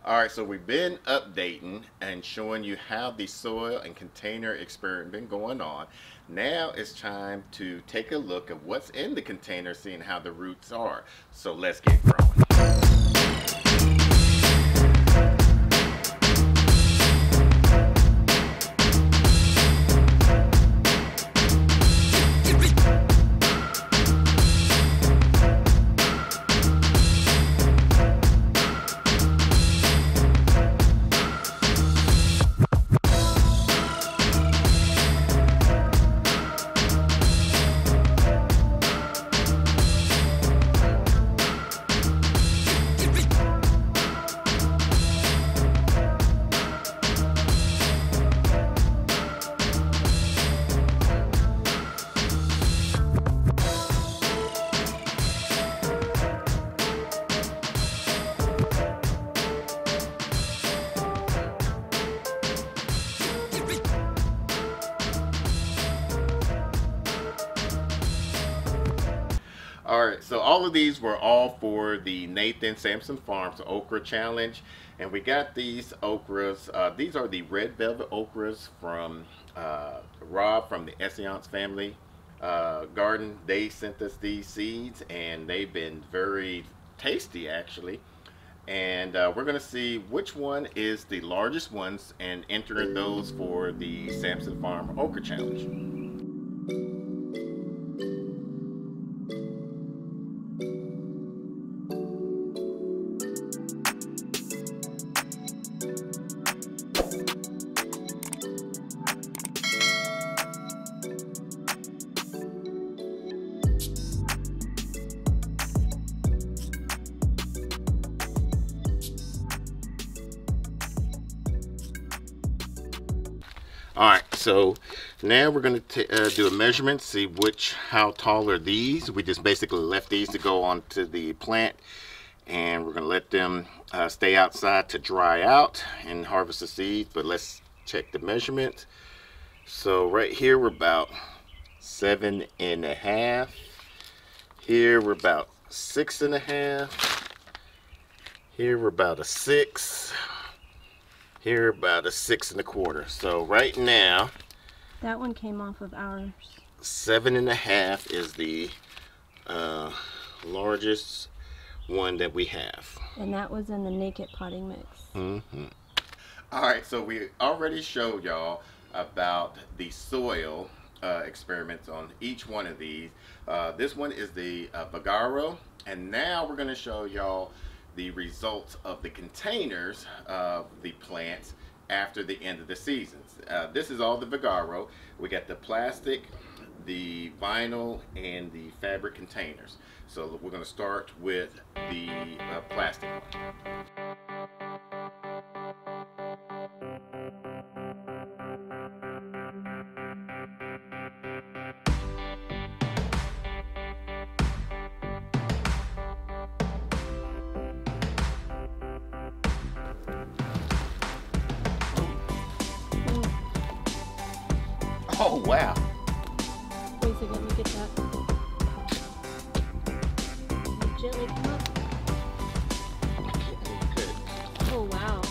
All right, so we've been updating and showing you how the soil and container experiment been going on. Now it's time to take a look at what's in the container, seeing how the roots are. So let's get growing. All right, so all of these were all for the Nathan Sampson Farms Okra Challenge. And we got these okras. These are the red velvet okras from Rob from the Essence family garden. They sent us these seeds and they've been very tasty actually. And we're going to see which one is the largest ones and enter those for the Sampson Farm Okra Challenge. All right, so now we're going to do a measurement, see how tall are these. We just basically left these to go onto the plant, and we're going to let them stay outside to dry out and harvest the seeds. But let's check the measurement. So right here we're about 7.5. Here we're about 6.5. Here we're about a 6. Here about a 6.25. So right now, that one came off of ours. 7.5 is the largest one that we have. And that was in the naked potting mix. All right, so we already showed y'all about the soil experiments on each one of these. This one is the Vigaro, and now we're going to show y'all the results of the containers of the plants after the end of the seasons. This is all the Vigaro. We got the plastic, the vinyl, and the fabric containers. So we're going to start with the plastic one. Oh, wow. Wait a second, let me get that. Gently come up. Good. Oh, wow.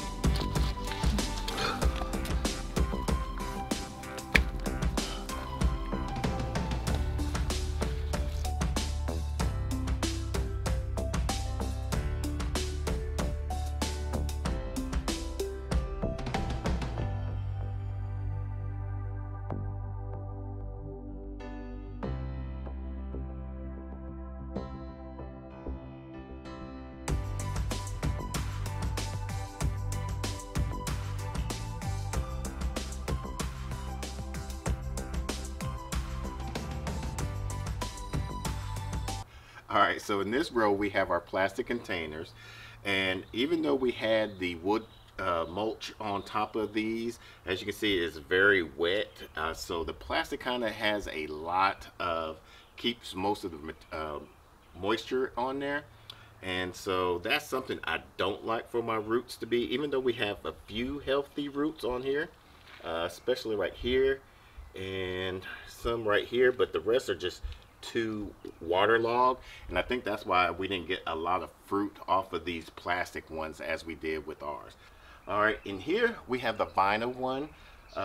All right, so in this row we have our plastic containers, and even though we had the wood mulch on top of these, as you can see, it's very wet. So the plastic kind of has a lot of, keeps most of the moisture on there. And so that's something I don't like for my roots to be, even though we have a few healthy roots on here, especially right here and some right here, but the rest are just too waterlogged, and I think that's why we didn't get a lot of fruit off of these plastic ones as we did with ours. All right, in here we have the vinyl one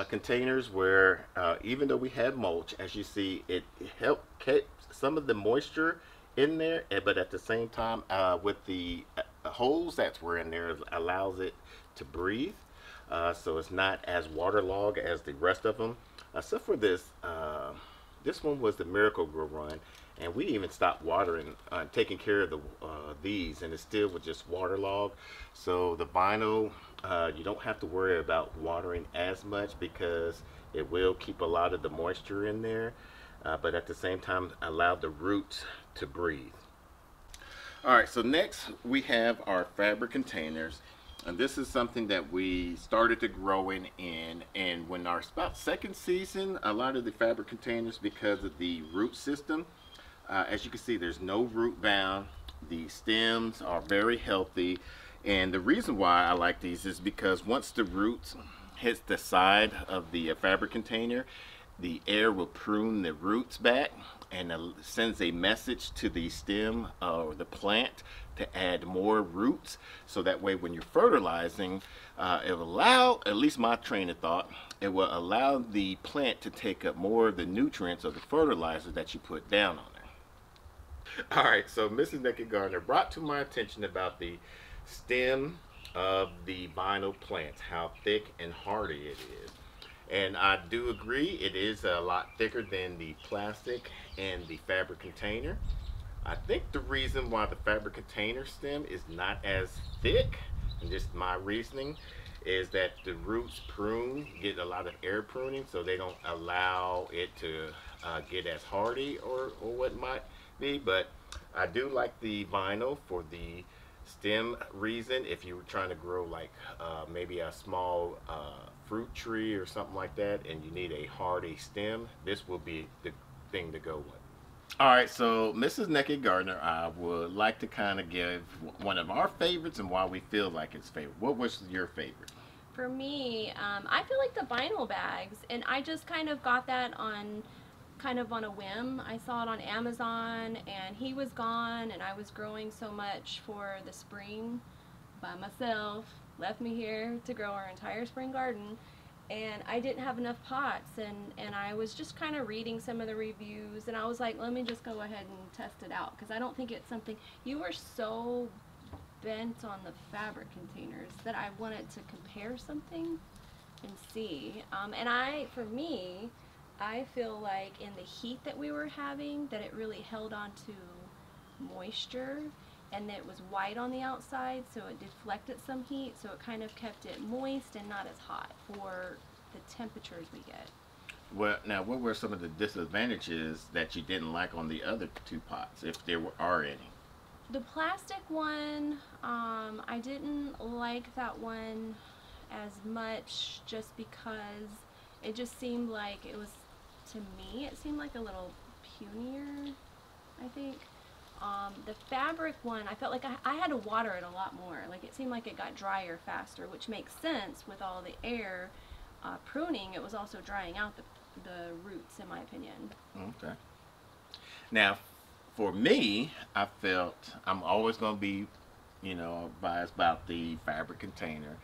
containers where even though we had mulch, as you see, it helped keep some of the moisture in there, but at the same time, with the holes that were in there, it allows it to breathe. So it's not as waterlogged as the rest of them, except for this. This one was the Miracle Grow Run, and we even stopped watering, taking care of the these, and it still was just waterlogged. So the vinyl, you don't have to worry about watering as much because it will keep a lot of the moisture in there, but at the same time allow the roots to breathe. All right, so next we have our fabric containers. And this is something that we started to growing in, and when our about second season, a lot of the fabric containers, because of the root system, as you can see, there's no root bound. The stems are very healthy, and the reason why I like these is because once the roots hits the side of the fabric container, the air will prune the roots back and sends a message to the stem or the plant to add more roots, so that way when you're fertilizing, it will allow, at least my train of thought, it will allow the plant to take up more of the nutrients of the fertilizer that you put down on it. All right, so Mrs. Naked Gardener brought to my attention about the stem of the vinyl plants, how thick and hardy it is. And I do agree, it is a lot thicker than the plastic and the fabric container. I think the reason why the fabric container stem is not as thick, and just my reasoning, is that the roots get a lot of air pruning, so they don't allow it to get as hardy or what might be. But I do like the vinyl for the stem reason. If you were trying to grow like maybe a small fruit tree or something like that, and you need a hardy stem, this will be the thing to go with. All right, so Mrs. Naked Gardener, I would like to kind of give one of our favorites and why we feel like it's favorite. What was your favorite? For me, I feel like the vinyl bags, and I just kind of got that on a whim. I saw it on Amazon, and he was gone, and I was growing so much for the spring by myself. Left me here to grow our entire spring garden, and I didn't have enough pots, and I was just kind of reading some of the reviews, and I was like, let me just go ahead and test it out, because I don't think it's something. You were so bent on the fabric containers that I wanted to compare something and see. For me, I feel like in the heat that we were having, that it really held on to moisture, and it was white on the outside, so it deflected some heat, so it kind of kept it moist and not as hot for the temperatures we get. Well, now, what were some of the disadvantages that you didn't like on the other two pots, if are any? The plastic one, I didn't like that one as much, just because it just seemed like it was, to me, it seemed like a little punier, I think. The fabric one, I felt like I had to water it a lot more. Like, it seemed like it got drier faster, which makes sense with all the air pruning. It was also drying out the roots, in my opinion. Okay. Now, for me, I felt I'm always going to be, biased about the fabric container.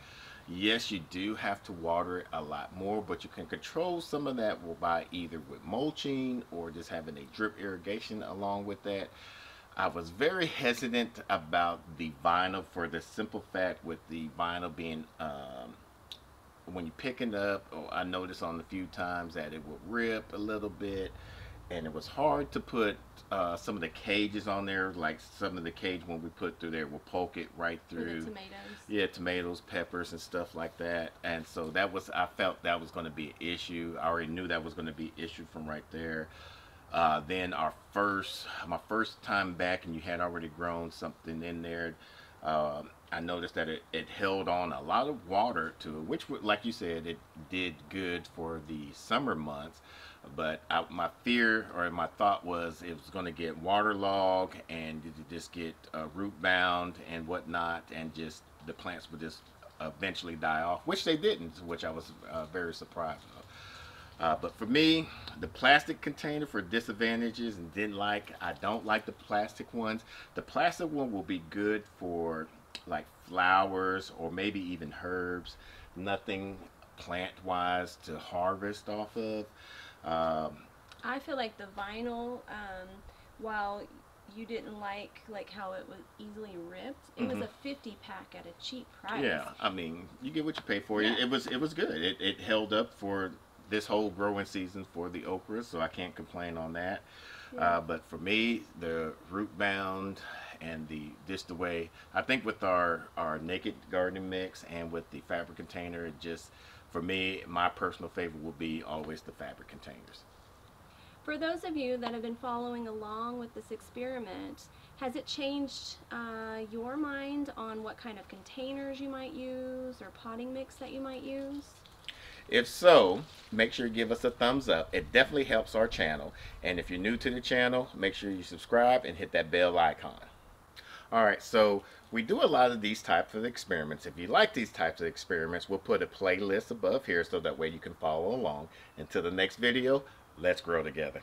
Yes, you do have to water it a lot more, but you can control some of that by either with mulching or just having a drip irrigation along with that. I was very hesitant about the vinyl for the simple fact with the vinyl being, when you pick it up, I noticed on a few times that it would rip a little bit, and it was hard to put some of the cages on there, like some of the cage when we put through there will poke it right through. For the tomatoes. Yeah, tomatoes, peppers, and stuff like that. And so I felt that was going to be an issue. I already knew that was going to be an issue from right there. Then my first time back, and you had already grown something in there. I noticed that it held on a lot of water to it, which, like you said, it did good for the summer months. But my fear or my thought was it was going to get waterlogged and just get root bound and whatnot, and just the plants would just eventually die off, which they didn't, which I was very surprised of. But for me, the plastic container for disadvantages and I don't like the plastic ones. The plastic one will be good for like flowers or maybe even herbs. Nothing plant wise to harvest off of. Um, I feel like the vinyl, while you didn't like how it was easily ripped, it was mhm. a 50 pack at a cheap price. Yeah, I mean, you get what you pay for. Yeah. It was good. It held up for this whole growing season for the okra, so I can't complain on that. Yeah. But for me, the root bound and the way I think with our naked gardening mix and with the fabric container, it just for me, my personal favorite will be always the fabric containers. For those of you that have been following along with this experiment, has it changed your mind on what kind of containers you might use or potting mix that you might use? If so, make sure you give us a thumbs up. It definitely helps our channel. And if you're new to the channel, make sure you subscribe and hit that bell icon. All right, so we do a lot of these types of experiments. If you like these types of experiments, we'll put a playlist above here so that way you can follow along. Until the next video, let's grow together.